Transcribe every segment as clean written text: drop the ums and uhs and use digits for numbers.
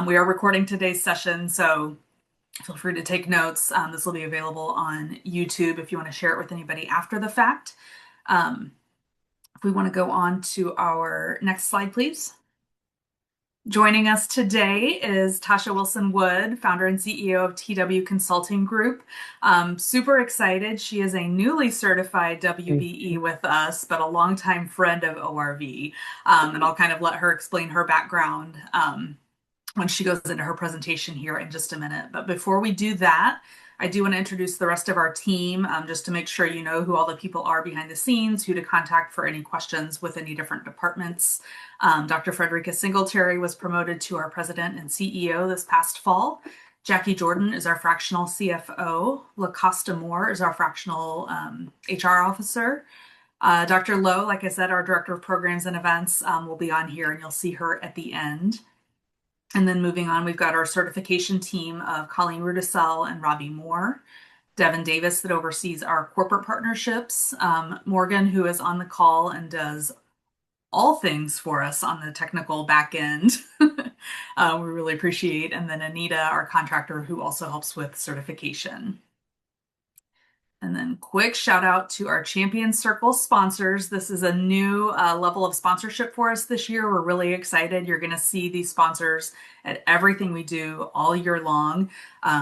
We are recording today's session, so feel free to take notes. This will be available on YouTube if you want to share it with anybody after the fact. Um, if we want to go on to our next slide, please. Joining us today is Tasha Wilson Wood, founder and CEO of TW Consulting Group. Super excited. She is a newly certified WBE with us, but a longtime friend of ORV. And I'll kind of let her explain her background when she goes into her presentation here in just a minute. But before we do that, I do want to introduce the rest of our team just to make sure you know who all the people are behind the scenes, who to contact for any questions with any different departments. Dr. Frederica Singletary was promoted to our president and CEO this past fall. Jackie Jordan is our fractional CFO. LaCosta Moore is our fractional HR officer. Dr. Lowe, like I said, our director of programs and events, will be on here and you'll see her at the end. And then moving on, we've got our certification team of Colleen Rudisell and Robbie Moore, Devin Davis that oversees our corporate partnerships, Morgan, who is on the call and does all things for us on the technical back end. We really appreciate. And then Anita, our contractor, who also helps with certification. And then quick shout out to our Champion Circle sponsors. This is a new level of sponsorship for us this year. We're really excited. You're going to see these sponsors at everything we do all year long.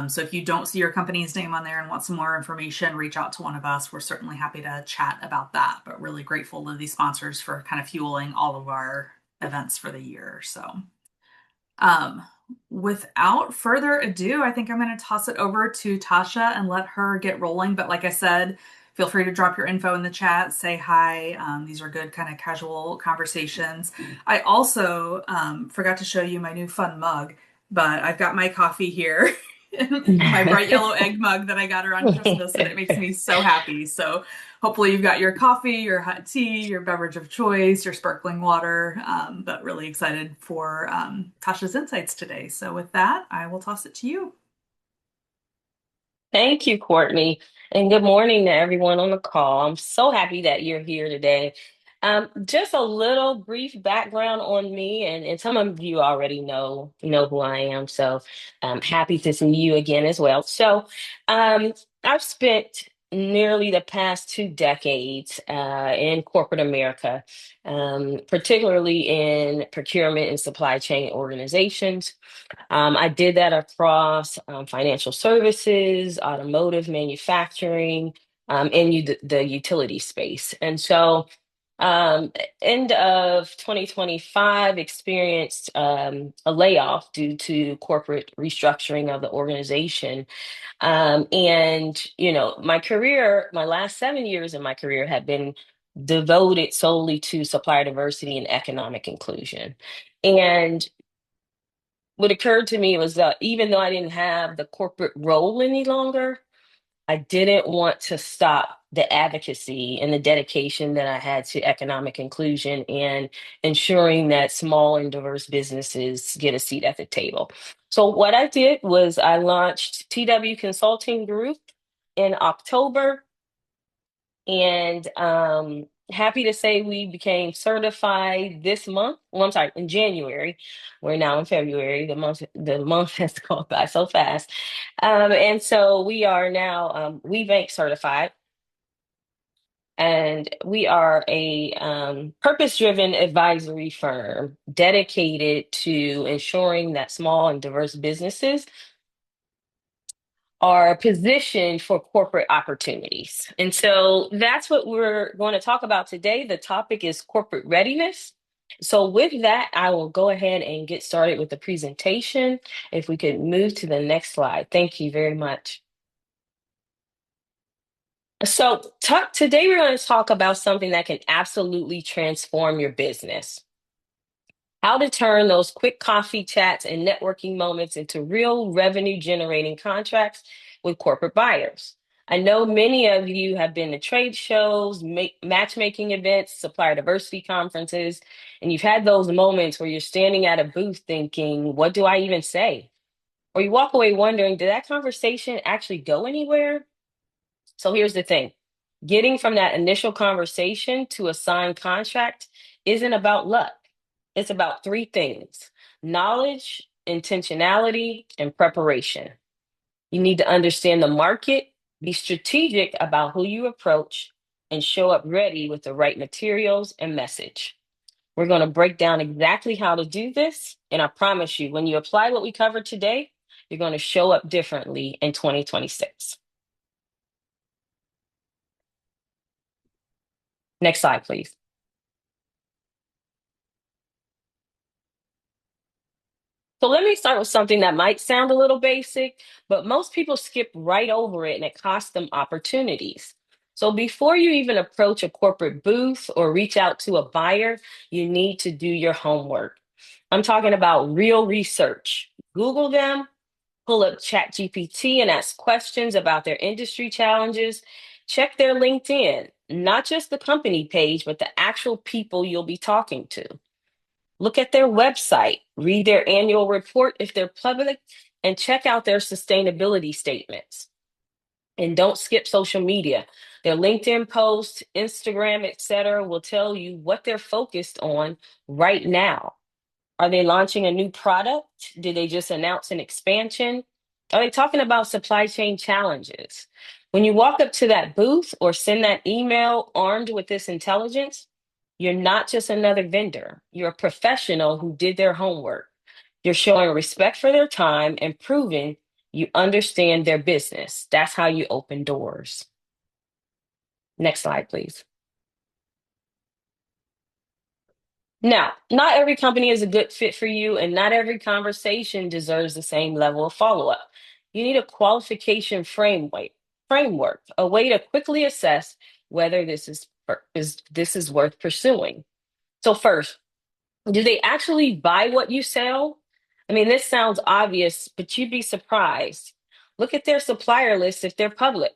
So if you don't see your company's name on there and want some more information, reach out to one of us. We're certainly happy to chat about that, but really grateful to these sponsors for kind of fueling all of our events for the year. So without further ado, I think I'm going to toss it over to Tasha and let her get rolling. But like I said, feel free to drop your info in the chat, say hi. These are good kind of casual conversations. I also forgot to show you my new fun mug, but I've got my coffee here. My bright yellow egg mug that I got her on Christmas, and it makes me so happy. So hopefully you've got your coffee, your hot tea, your beverage of choice, your sparkling water, but really excited for Tasha's insights today. So with that, I will toss it to you. Thank you, Courtney, and good morning to everyone on the call. I'm so happy that you're here today. Just a little brief background on me, and some of you already know who I am, so I'm happy to see you again as well. So, I've spent nearly the past 2 decades in corporate America, particularly in procurement and supply chain organizations. I did that across financial services, automotive, manufacturing, and the utility space. And so, um, end of 2025, experienced a layoff due to corporate restructuring of the organization. My career, my last 7 years in my career have been devoted solely to supplier diversity and economic inclusion. And what occurred to me was that even though I didn't have the corporate role any longer, I didn't want to stop the advocacy and the dedication that I had to economic inclusion and ensuring that small and diverse businesses get a seat at the table. So, what I did was I launched TW Consulting Group in October, and happy to say we became certified this month. Well, I'm sorry, in January. We're now in February. The month has gone by so fast. And so we are now We Bank certified. And we are a purpose-driven advisory firm dedicated to ensuring that small and diverse businesses are positioned for corporate opportunities. And so that's what we're going to talk about today. The topic is corporate readiness. So, with that, I will go ahead and get started with the presentation. If we could move to the next slide. Thank you very much. Today we're going to talk about something that can absolutely transform your business. How to turn those quick coffee chats and networking moments into real revenue generating contracts with corporate buyers. I know many of you have been to trade shows, matchmaking events, supplier diversity conferences, and you've had those moments where you're standing at a booth thinking, what do I even say? Or you walk away wondering, did that conversation actually go anywhere? So here's the thing. Getting from that initial conversation to a signed contract isn't about luck. It's about three things: knowledge, intentionality, and preparation. You need to understand the market, be strategic about who you approach, and show up ready with the right materials and message. We're going to break down exactly how to do this. And I promise you, when you apply what we covered today, you're going to show up differently in 2026. Next slide, please. So let me start with something that might sound a little basic, but most people skip right over it and it costs them opportunities. So before you even approach a corporate booth or reach out to a buyer, you need to do your homework. I'm talking about real research. Google them, pull up ChatGPT and ask questions about their industry challenges. Check their LinkedIn, not just the company page, but the actual people you'll be talking to. Look at their website, read their annual report if they're public, and check out their sustainability statements. And don't skip social media. Their LinkedIn posts, Instagram, etc., will tell you what they're focused on right now. Are they launching a new product? Did they just announce an expansion? Are they talking about supply chain challenges? When you walk up to that booth or send that email armed with this intelligence, you're not just another vendor. You're a professional who did their homework. You're showing respect for their time and proving you understand their business. That's how you open doors. Next slide, please. Now, not every company is a good fit for you, and not every conversation deserves the same level of follow up. You need a qualification framework, a way to quickly assess whether this is worth pursuing. So first, do they actually buy what you sell? I mean, this sounds obvious, but you'd be surprised. Look at their supplier list if they're public.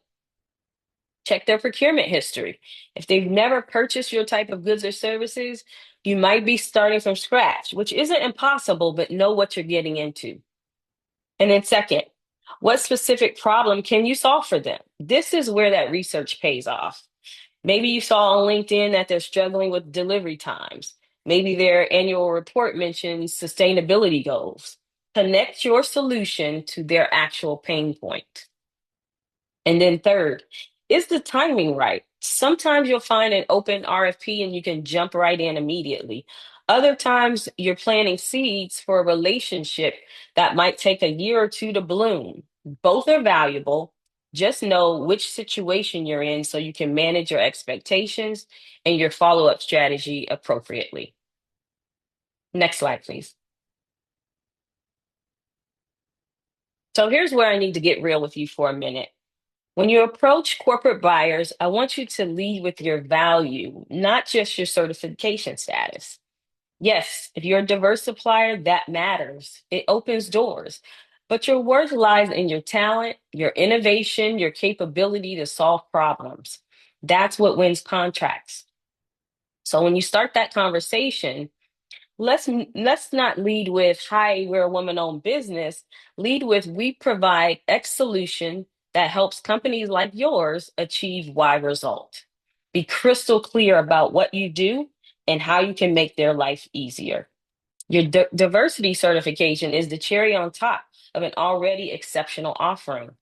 Check their procurement history. If they've never purchased your type of goods or services, you might be starting from scratch, which isn't impossible, but know what you're getting into. And then, second, what specific problem can you solve for them? This is where that research pays off. Maybe you saw on LinkedIn that they're struggling with delivery times. Maybe their annual report mentions sustainability goals. Connect your solution to their actual pain point. And then third, is the timing right? Sometimes you'll find an open RFP and you can jump right in immediately. Other times you're planting seeds for a relationship that might take a year or two to bloom. Both are valuable. Just know which situation you're in so you can manage your expectations and your follow-up strategy appropriately. Next slide, please. So here's where I need to get real with you for a minute. When you approach corporate buyers, I want you to lead with your value, not just your certification status. Yes, if you're a diverse supplier, that matters. It opens doors. But your worth lies in your talent, your innovation, your capability to solve problems. That's what wins contracts. So when you start that conversation, let's not lead with, "Hi, we're a woman-owned business." Lead with, "We provide X solution that helps companies like yours achieve Y result." Be crystal clear about what you do and how you can make their life easier. Your diversity certification is the cherry on top of an already exceptional offering.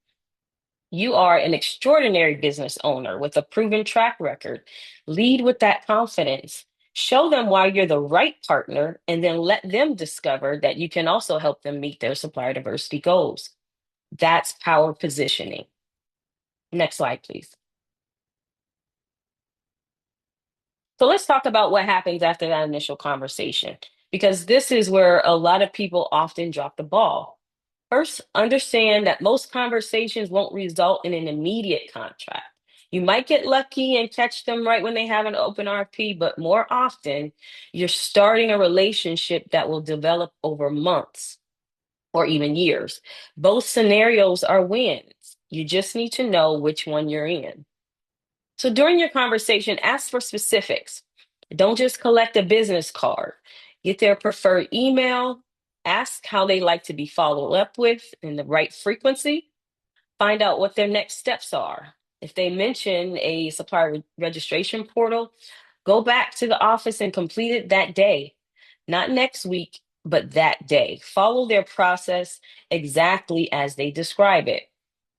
You are an extraordinary business owner with a proven track record. Lead with that confidence. Show them why you're the right partner, and then let them discover that you can also help them meet their supplier diversity goals. That's power positioning. Next slide, please. So let's talk about what happens after that initial conversation, because this is where a lot of people often drop the ball. First, understand that most conversations won't result in an immediate contract. You might get lucky and catch them right when they have an open RFP, but more often, you're starting a relationship that will develop over months or even years. Both scenarios are wins. You just need to know which one you're in. So during your conversation, ask for specifics. Don't just collect a business card. Get their preferred email, ask how they like to be followed up with in the right frequency, find out what their next steps are. If they mention a supplier registration portal, go back to the office and complete it that day, not next week. but that day. Follow their process exactly as they describe it.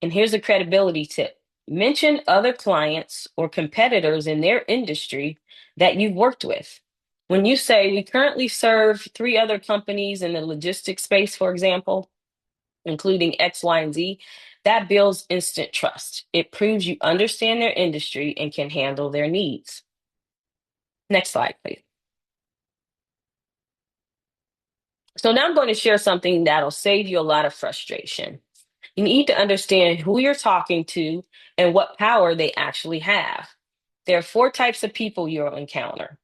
And here's a credibility tip: mention other clients or competitors in their industry that you've worked with. When you say, we currently serve three other companies in the logistics space, for example, including X, Y, and Z, that builds instant trust. It proves you understand their industry and can handle their needs. Next slide, please. So now I'm going to share something that'll save you a lot of frustration. You need to understand who you're talking to and what power they actually have. There are four types of people you'll encounter: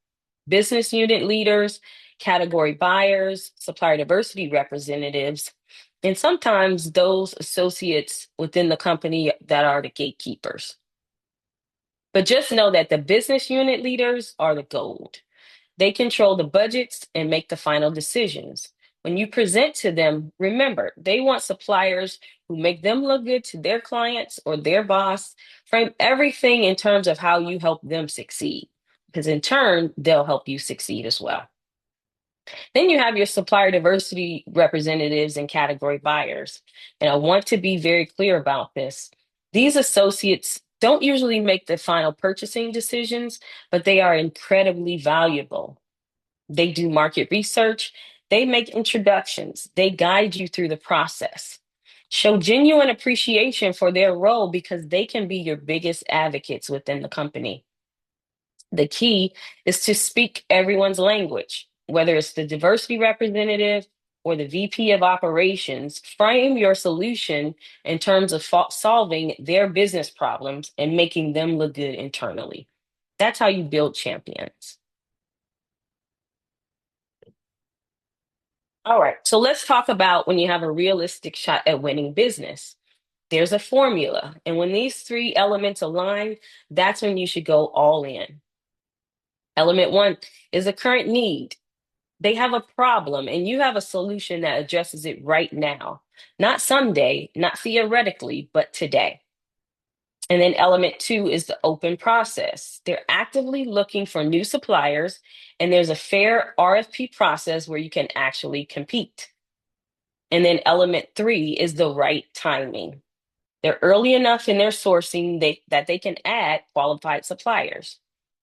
business unit leaders, category buyers, supplier diversity representatives, and sometimes those associates within the company that are the gatekeepers. But just know that the business unit leaders are the gold. They control the budgets and make the final decisions. When you present to them, remember, they want suppliers who make them look good to their clients or their boss. Frame everything in terms of how you help them succeed, because in turn, they'll help you succeed as well. Then you have your supplier diversity representatives and category buyers. And I want to be very clear about this. These associates don't usually make the final purchasing decisions, but they are incredibly valuable. They do market research, they make introductions, they guide you through the process. Show genuine appreciation for their role because they can be your biggest advocates within the company. The key is to speak everyone's language, whether it's the diversity representative or the VP of operations. Frame your solution in terms of solving their business problems and making them look good internally. That's how you build champions. All right, so let's talk about when you have a realistic shot at winning business. There's a formula, and when these three elements align, that's when you should go all in. Element one is a current need. They have a problem, and you have a solution that addresses it right now, not someday, not theoretically, but today. And then element two is the open process. They're actively looking for new suppliers, and there's a fair RFP process where you can actually compete. And then element three is the right timing. They're early enough in their sourcing that they can add qualified suppliers.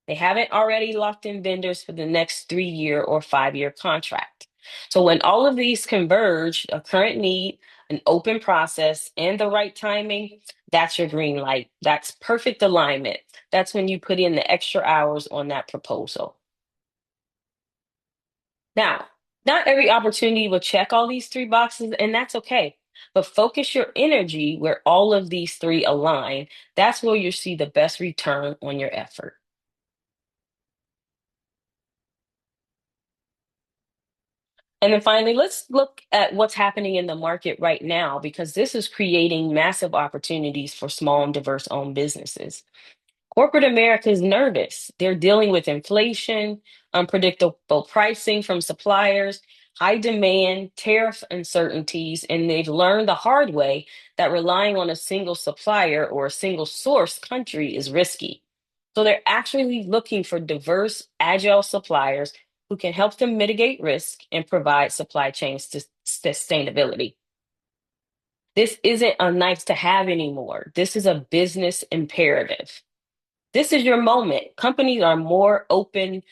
They haven't already locked in vendors for the next 3-year or 5-year contract. So when all of these converge, a current need, an open process, and the right timing, that's your green light. That's perfect alignment. That's when you put in the extra hours on that proposal. Now, not every opportunity will check all these three boxes, and that's okay. But focus your energy where all of these three align. That's where you see the best return on your effort. And then finally, let's look at what's happening in the market right now, because this is creating massive opportunities for small and diverse owned businesses. Corporate America is nervous. They're dealing with inflation, unpredictable pricing from suppliers, high demand, tariff uncertainties, and they've learned the hard way that relying on a single supplier or a single source country is risky. So they're actually looking for diverse, agile suppliers who can help them mitigate risk and provide supply chain sustainability. This isn't a nice to have anymore. This is a business imperative. This is your moment. Companies are more open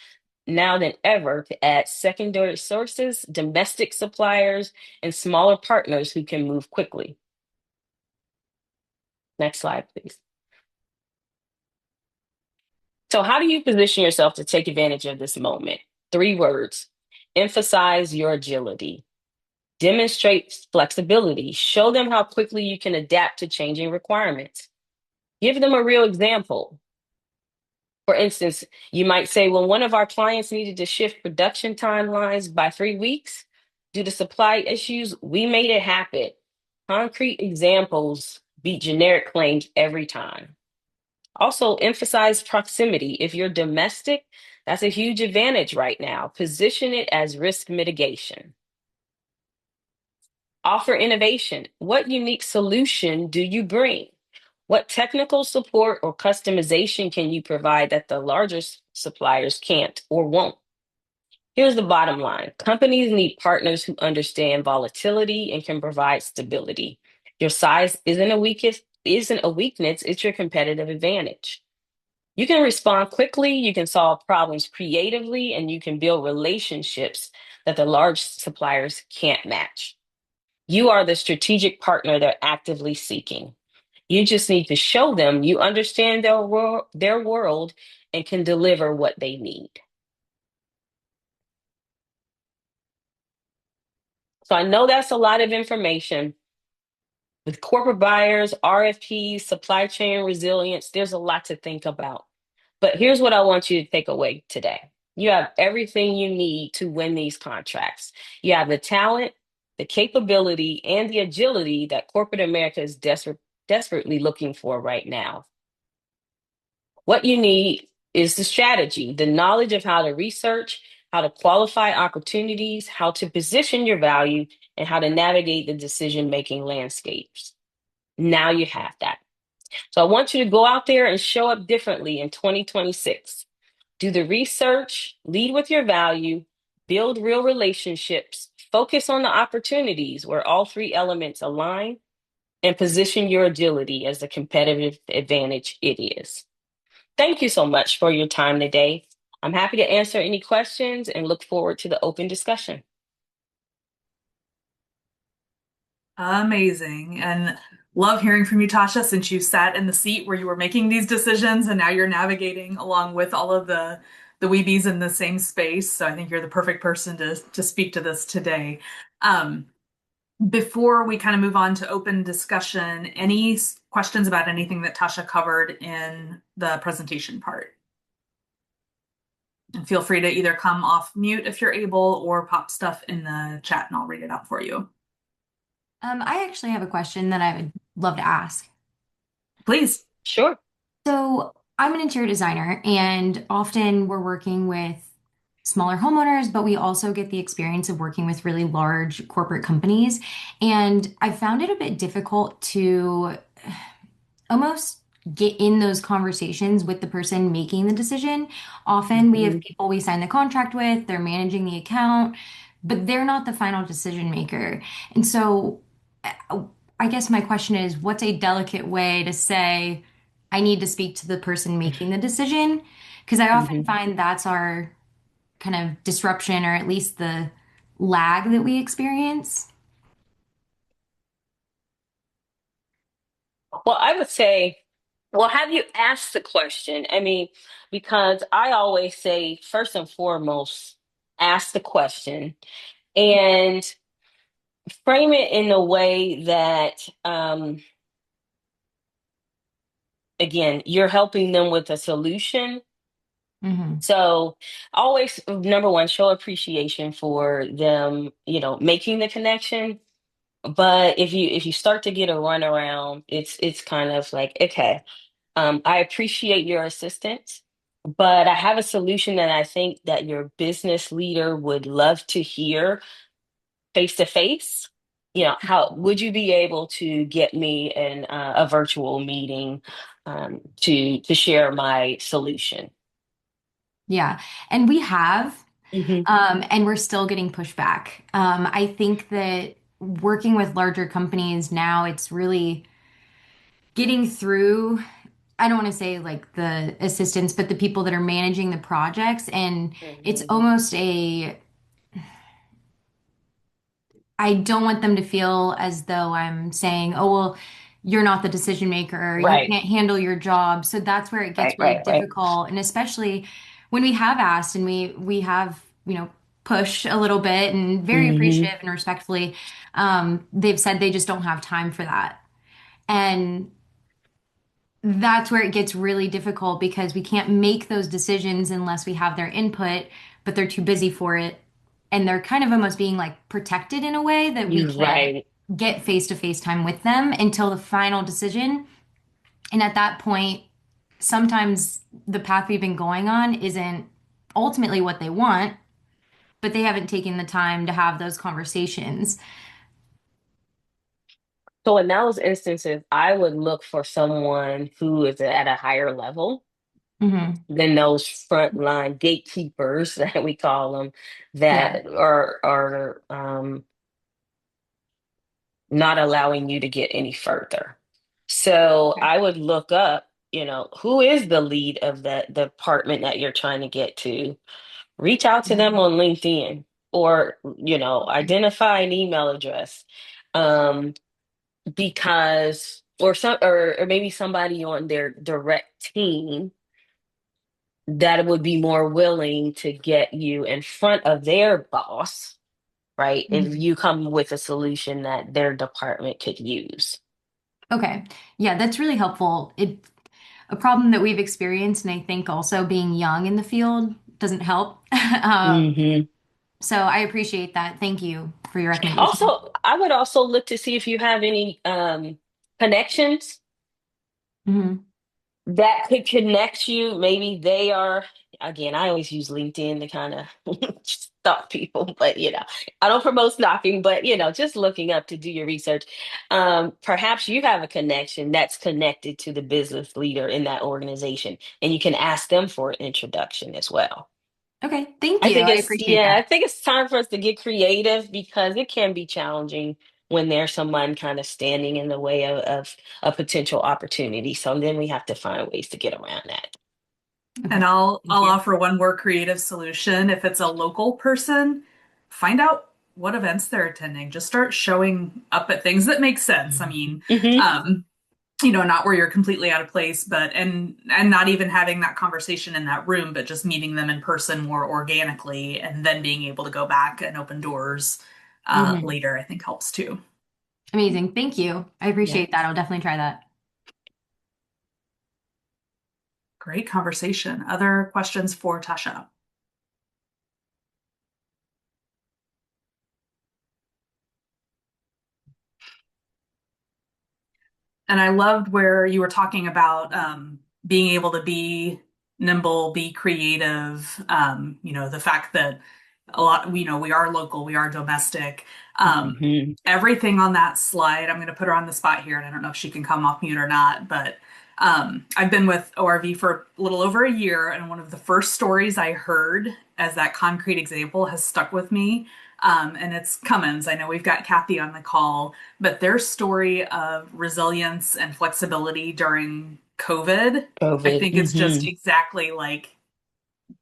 now than ever to add secondary sources, domestic suppliers, and smaller partners who can move quickly. Next slide, please. So, how do you position yourself to take advantage of this moment? 3 words: emphasize your agility, demonstrate flexibility, show them how quickly you can adapt to changing requirements, give them a real example. For instance, you might say, when one of our clients needed to shift production timelines by 3 weeks due to supply issues, we made it happen. Concrete examples beat generic claims every time. Also, emphasize proximity. If you're domestic, that's a huge advantage right now. Position it as risk mitigation. Offer innovation. What unique solution do you bring? What technical support or customization can you provide that the larger suppliers can't or won't? Here's the bottom line. Companies need partners who understand volatility and can provide stability. Your size isn't a weakness, it's your competitive advantage. You can respond quickly, you can solve problems creatively, and you can build relationships that the large suppliers can't match. You are the strategic partner they're actively seeking. You just need to show them you understand their world and can deliver what they need. So I know that's a lot of information. With corporate buyers, RFPs, supply chain resilience, there's a lot to think about. But here's what I want you to take away today. You have everything you need to win these contracts. You have the talent, the capability, and the agility that corporate America is desperately looking for right now. What you need is the strategy, the knowledge of how to research, how to qualify opportunities, how to position your value, and how to navigate the decision making landscapes. Now you have that. So I want you to go out there and show up differently in 2026. Do the research, lead with your value, build real relationships, focus on the opportunities where all three elements align, and position your agility as the competitive advantage it is. Thank you so much for your time today. I'm happy to answer any questions and look forward to the open discussion. Amazing. And love hearing from you, Tasha, since you sat in the seat where you were making these decisions and now you're navigating along with all of the weebies in the same space. So I think you're the perfect person to speak to this today. Um, Before we kind of move on to open discussion, any questions about anything that Tasha covered in the presentation part? And feel free to either come off mute if you're able or pop stuff in the chat and I'll read it out for you. I actually have a question that I would love to ask. Please. Sure. So, I'm an interior designer, and often we're working with smaller homeowners, but we also get the experience of working with really large corporate companies. And I found it a bit difficult to almost get in those conversations with the person making the decision. Often we have Mhm. people we sign the contract with, they're managing the account, but they're not the final decision maker. And so uh, I guess my question is, what's a delicate way to say, I need to speak to the person making the decision? Because I often Mhm. find that's our kind of disruption, or at least the lag that we experience. Well, I would say, well, have you asked the question? I mean, because I always say, first and foremost, ask the question and frame it in a way that, again, you're helping them with a solution. Hmm. So always, number one, show appreciation for them, making the connection. But if you start to get a runaround, it's kind of like, okay, I appreciate your assistance, but I have a solution that I think that your business leader would love to hear face to face. How would you be able to get me in a virtual meeting to share my solution? Yeah. And we have. Hmm. And we're still getting pushback. I think that working with larger companies now, it's really getting through. I don't want to say like the assistants, but the people that are managing the projects. And it's Hmm. almost a I don't want them to feel as though I'm saying, oh, well, you're not the decision maker. You Right, can't handle your job. So that's where it gets right, really right, right. difficult. And especially when we have asked and we have, push a little bit and very Hmm. appreciative and respectfully, they've said they just don't have time for that. And that's where it gets really difficult because we can't make those decisions unless we have their input, but they're too busy for it. And they're kind of almost being like protected in a way that we You're can't right. get face to face time with them until the final decision. And at that point, sometimes the path we've been going on isn't ultimately what they want, but they haven't taken the time to have those conversations. So in those instances, I would look for someone who is at a higher level Hmm. than those frontline gatekeepers that we call them Yeah. that are not allowing you to get any further. So Okay. I would look up, who is the lead of the department that you're trying to get to. Reach out to them Mhm. on LinkedIn or, Okay. identify an email address. Um, because or maybe somebody on their direct team that would be more willing to get you in front of their boss, right? If Mhm. you come with a solution that their department could use. Okay. Yeah, that's really helpful. A problem that we've experienced, and I think also being young in the field doesn't help. Um, Hmm. so I appreciate that. Thank you for your recommendation. Also, I would also look to see if you have any connections Hmm. that could connect you. Maybe they are, again, I always use LinkedIn to kind of stalk people, but I don't promote stalking, but just looking up to do your research. Perhaps you have a connection that's connected to the business leader in that organization, and you can ask them for an introduction as well. Okay. Thank you. I appreciate Yeah, I that. think it's time for us to get creative because it can be challenging when there's someone kind of standing in the way of a potential opportunity. So then we have to find ways to get around that. And Okay. Thank I'll you. offer one more creative solution. If it's a local person, find out what events they're attending. Just start showing up at things that make sense. I mean, Hmm. um, not where you're completely out of place, but and not even having that conversation in that room, but just meeting them in person more organically and then being able to go back and open doors Hmm. later, I think helps too. Amazing. Thank you. I Yeah. appreciate that. I'll definitely try that. Great conversation. Other questions for Tasha? And I loved where you were talking about being able to be nimble, be creative. The fact that a lot, we are local, we are domestic. Hmm. Everything on that slide, I'm going to put her on the spot here, and I don't know if she can come off mute or not, but I've been with ORV for a little over a year, and one of the first stories I heard as that concrete example has stuck with me. And it's Cummins. I know we've got Kathy on the call, but their story of resilience and flexibility during COVID, I COVID. think it's just Hmm. exactly like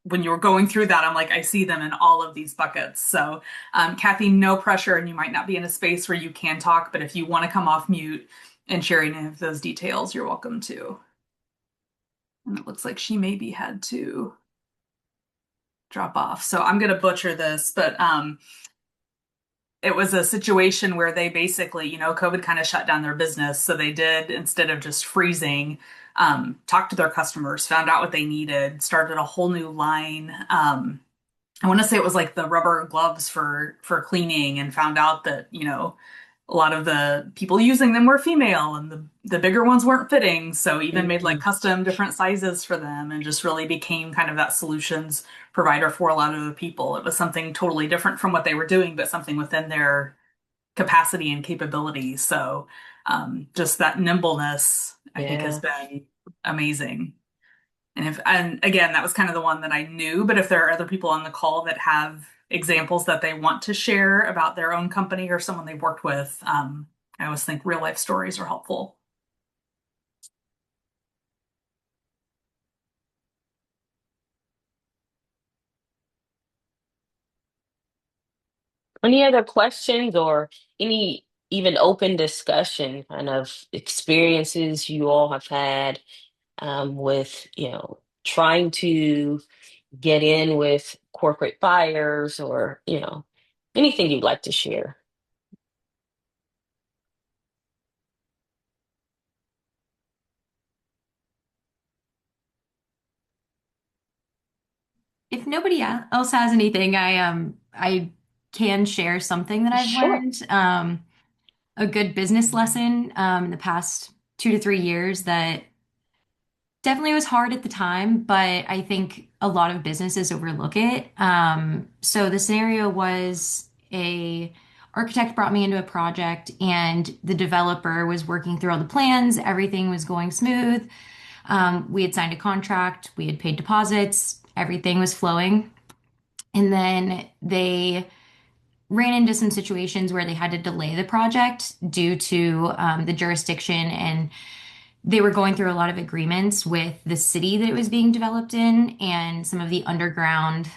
when you were going through that, I'm like, I see them in all of these buckets. So, Kathy, no pressure, and you might not be in a space where you can talk, but if you want to come off mute and share any of those details, you're welcome to. And it looks like she maybe had to drop off. So I'm going to butcher this, but it was a situation where they basically, COVID kind of shut down their business. So they did, instead of just freezing, talk to their customers, found out what they needed, started a whole new line. I want to say it was like the rubber gloves for cleaning, and found out that, a lot of the people using them were female, and the bigger ones weren't fitting. So even made like Hmm. custom different sizes for them, and just really became kind of that solutions provider for a lot of the people. It was something totally different from what they were doing, but something within their capacity and capability. So just that nimbleness, I think, has Yeah. been amazing. And again, that was kind of the one that I knew, but if there are other people on the call that have examples that they want to share about their own company or someone they've worked with, I always think real life stories are helpful. Any other questions or any even open discussion kind of experiences you all have had with, trying to get in with corporate buyers or, anything you'd like to share? If nobody else has anything, I can share something that I've Sure. learned. A good business lesson in the past 2 to 3 years that definitely was hard at the time, but I think a lot of businesses overlook it. So the scenario was a architect brought me into a project and the developer was working through all the plans, everything was going smooth. We had signed a contract, we had paid deposits, everything was flowing. And then they ran into some situations where they had to delay the project due to the jurisdiction, and they were going through a lot of agreements with the city that it was being developed in and some of the underground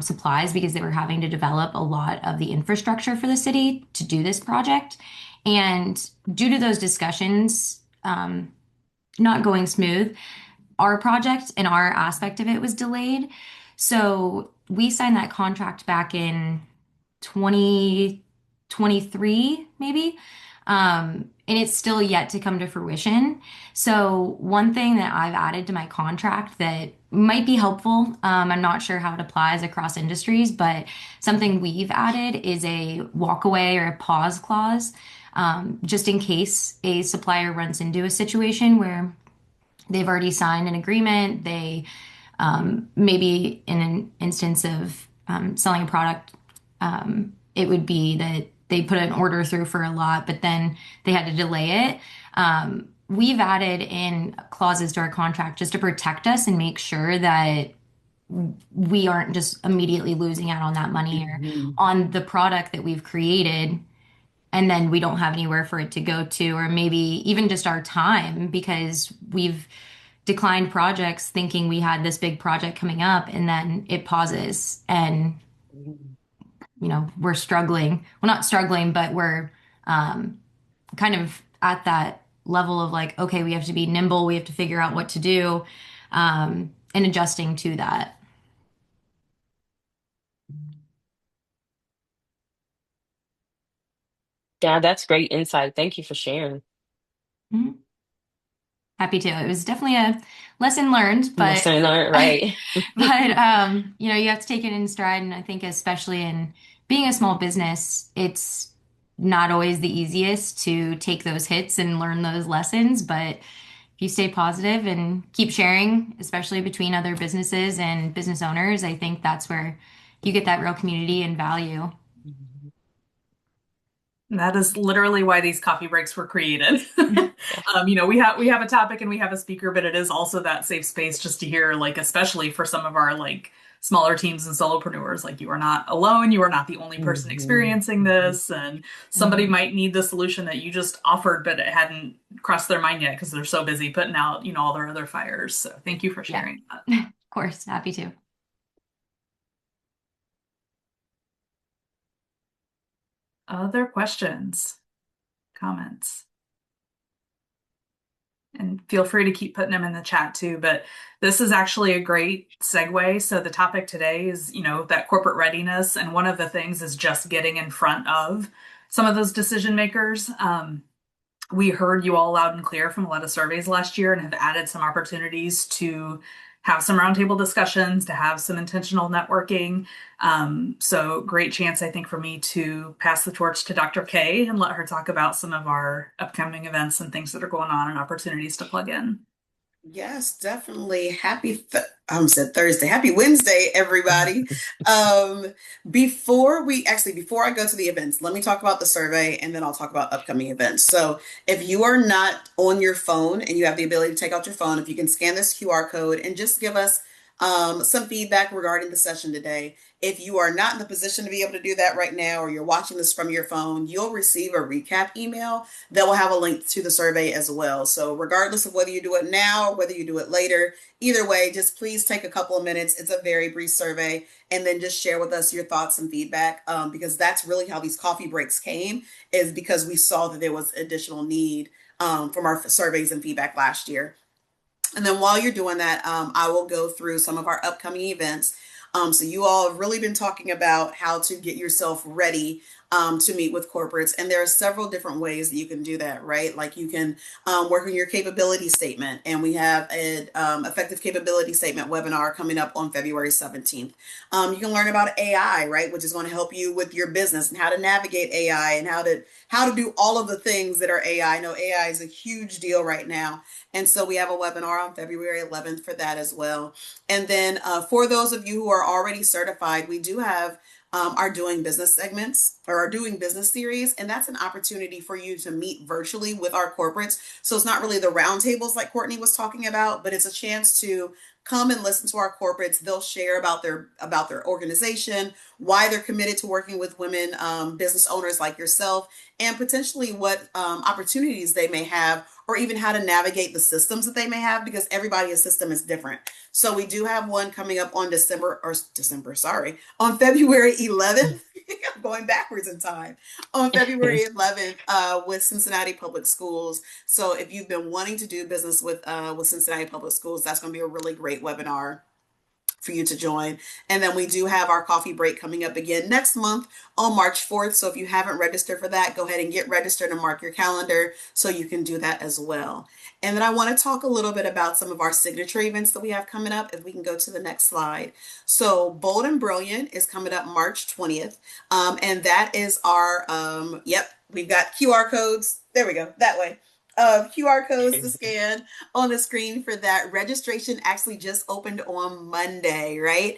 supplies because they were having to develop a lot of the infrastructure for the city to do this project. And due to those discussions not going smooth, our project and our aspect of it was delayed. So we signed that contract back in 2023, maybe. And it's still yet to come to fruition. So, one thing that I've added to my contract that might be helpful, I'm not sure how it applies across industries, but something we've added is a walk away or a pause clause, just in case a supplier runs into a situation where they've already signed an agreement. They maybe in an instance of selling a product, it would be that they put an order through for a lot, but then they had to delay it. We've added in clauses to our contract just to protect us and make sure that we aren't just immediately losing out on that money or Mhm. on the product that we've created, and then we don't have anywhere for it to go to, or maybe even just our time because we've declined projects thinking we had this big project coming up and then it pauses and we're struggling, well, not struggling, but we're um, kind of at that level of like, okay, we have to be nimble, we have to figure out what to do, and adjusting to that. Yeah, that's great insight. Thank you for sharing. Mhm. Happy to. It was definitely a lesson learned, but Lesson learned, right? you have to take it in stride. And I think especially in being a small business, it's not always the easiest to take those hits and learn those lessons. But if you stay positive and keep sharing, especially between other businesses and business owners, I think that's where you get that real community and value. That is literally why these coffee breaks were created. Yeah. We have a topic and we have a speaker, but it is also that safe space just to hear, like, especially for some of our like smaller teams and solopreneurs, like you are not alone, you are not the only person Mhm. experiencing this, and somebody Mhm. might need the solution that you just offered, but it hadn't crossed their mind yet because they're so busy putting out, all their other fires. So thank you for Yeah, sharing that. of course. Happy to. Other questions, comments? And feel free to keep putting them in the chat too. But this is actually a great segue. So the topic today is, that corporate readiness. And one of the things is just getting in front of some of those decision makers. We heard you all loud and clear from a lot of surveys last year and have added some opportunities to have some roundtable discussions, to have some intentional networking. So great chance, I think, for me to pass the torch to Dr. K and let her talk about some of our upcoming events and things that are going on and opportunities to plug in. Yes, definitely. I almost said Thursday. Happy Wednesday, everybody. Um, before I go to the events, let me talk about the survey and then I'll talk about upcoming events. So if you are not on your phone and you have the ability to take out your phone, if you can scan this QR code and just give us some feedback regarding the session today. If you are not in the position to be able to do that right now, or you're watching this from your phone, you'll receive a recap email that will have a link to the survey as well. So regardless of whether you do it now or whether you do it later, either way, just please take a couple of minutes. It's a very brief survey, and then just share with us your thoughts and feedback, because that's really how these coffee breaks came, is because we saw that there was additional need from our surveys and feedback last year. And then while you're doing that, I will go through some of our upcoming events. So you all have really been talking about how to get yourself ready to meet with corporates. And there are several different ways that you can do that, right? Like you can work on your capability statement. And we have an effective capability statement webinar coming up on February 17th. You can learn about AI, right? Which is going to help you with your business and how to navigate AI and how to do all of the things that are AI. I know AI is a huge deal right now. And so we have a webinar on February 11th for that as well. And then for those of you who are already certified, we do have our doing business segments or our doing business series. And that's an opportunity for you to meet virtually with our corporates. So it's not really the roundtables like Courtney was talking about, but it's a chance to come and listen to our corporates. They'll share about their organization, why they're committed to working with women business owners like yourself, and potentially what opportunities they may have, or even how to navigate the systems that they may have, because everybody's system is different. So we do have one coming up on on February 11th. I'm going backwards in time. On February 11th, with Cincinnati Public Schools. So if you've been wanting to do business with Cincinnati Public Schools, that's going to be a really great webinar for you to join. And then we do have our coffee break coming up again next month on March 4th. So if you haven't registered for that, go ahead and get registered and mark your calendar so you can do that as well. And then I want to talk a little bit about some of our signature events that we have coming up. If we can go to the next slide. So Bold and Brilliant is coming up March 20th. And that is our, we've got QR codes. There we go, that way. QR codes to scan on the screen for that. Registration actually just opened on Monday, right?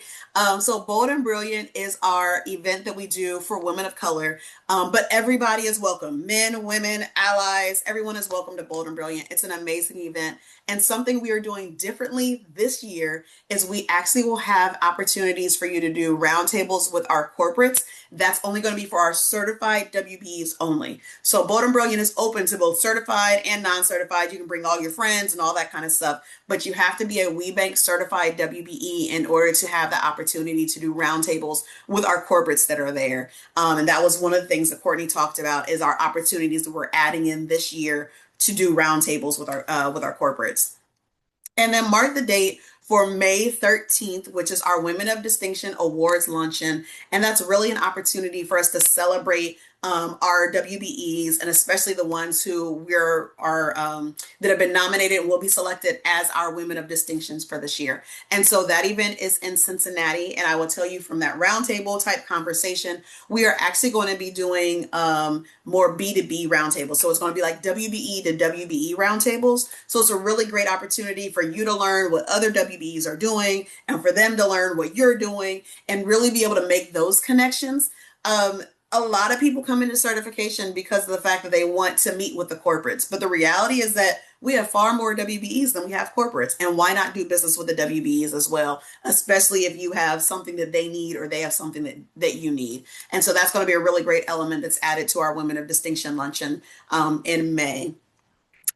So Bold and Brilliant is our event that we do for women of color, but everybody is welcome. Men, women, allies, everyone is welcome to Bold and Brilliant. It's an amazing event. And something we are doing differently this year is we actually will have opportunities for you to do roundtables with our corporates. That's only going to be for our certified WBEs only. So Bold and Brilliant is open to both certified and non-certified. You can bring all your friends and all that kind of stuff, but you have to be a WeBank certified WBE in order to have the opportunity to do roundtables with our corporates that are there. And that was one of the things that Courtney talked about, is our opportunities that we're adding in this year to do roundtables with our corporates. And then mark the date for May 13th, which is our Women of Distinction Awards Luncheon. And that's really an opportunity for us to celebrate our WBEs, and especially the ones who that have been nominated and will be selected as our Women of Distinctions for this year. And so that event is in Cincinnati. And I will tell you, from that roundtable type conversation, we are actually going to be doing more B2B roundtables. So it's going to be like WBE to WBE roundtables. So it's a really great opportunity for you to learn what other WBEs are doing, and for them to learn what you're doing, and really be able to make those connections. A lot of people come into certification because of the fact that they want to meet with the corporates. But the reality is that we have far more WBEs than we have corporates. And why not do business with the WBEs as well, especially if you have something that they need, or they have something that you need. And so that's going to be a really great element that's added to our Women of Distinction Luncheon in May.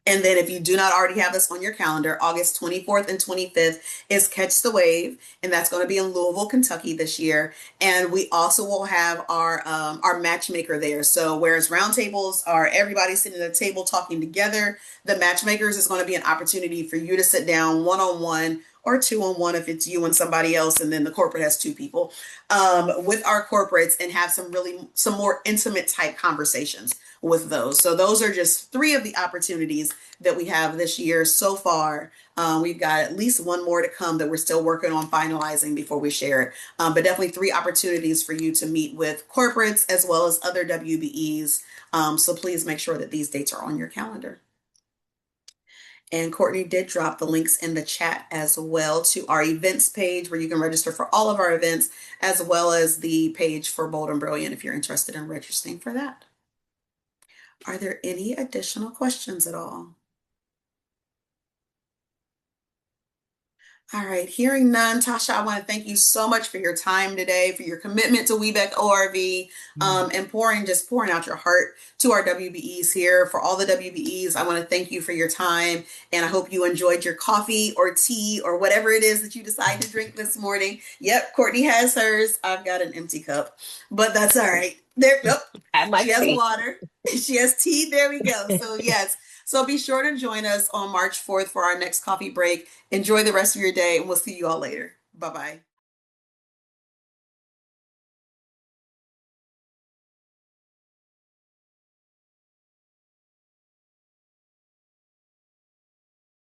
And then if you do not already have this on your calendar, August 24th and 25th is Catch the Wave, and that's going to be in Louisville, Kentucky this year. And we also will have our matchmaker there. So whereas roundtables are everybody sitting at a table talking together, the matchmakers is going to be an opportunity for you to sit down one-on-one or two-on-one if it's you and somebody else, and then the corporate has two people, with our corporates, and have some more intimate type conversations with those. So those are just three of the opportunities that we have this year so far. We've got at least one more to come that we're still working on finalizing before we share it. But definitely three opportunities for you to meet with corporates as well as other WBEs. So please make sure that these dates are on your calendar. And Courtney did drop the links in the chat as well to our events page, where you can register for all of our events, as well as the page for Bold and Brilliant if you're interested in registering for that. Are there any additional questions at all? All right, hearing none, Tasha, I want to thank you so much for your time today, for your commitment to WeBank ORV, and pouring out your heart to our WBEs here. For all the WBEs, I want to thank you for your time, and I hope you enjoyed your coffee or tea or whatever it is that you decide to drink this morning. Yep, Courtney has hers. I've got an empty cup, but that's all right. She has water. She has tea. There we go. So yes. So be sure to join us on March 4th for our next coffee break. Enjoy the rest of your day, and we'll see you all later. Bye-bye.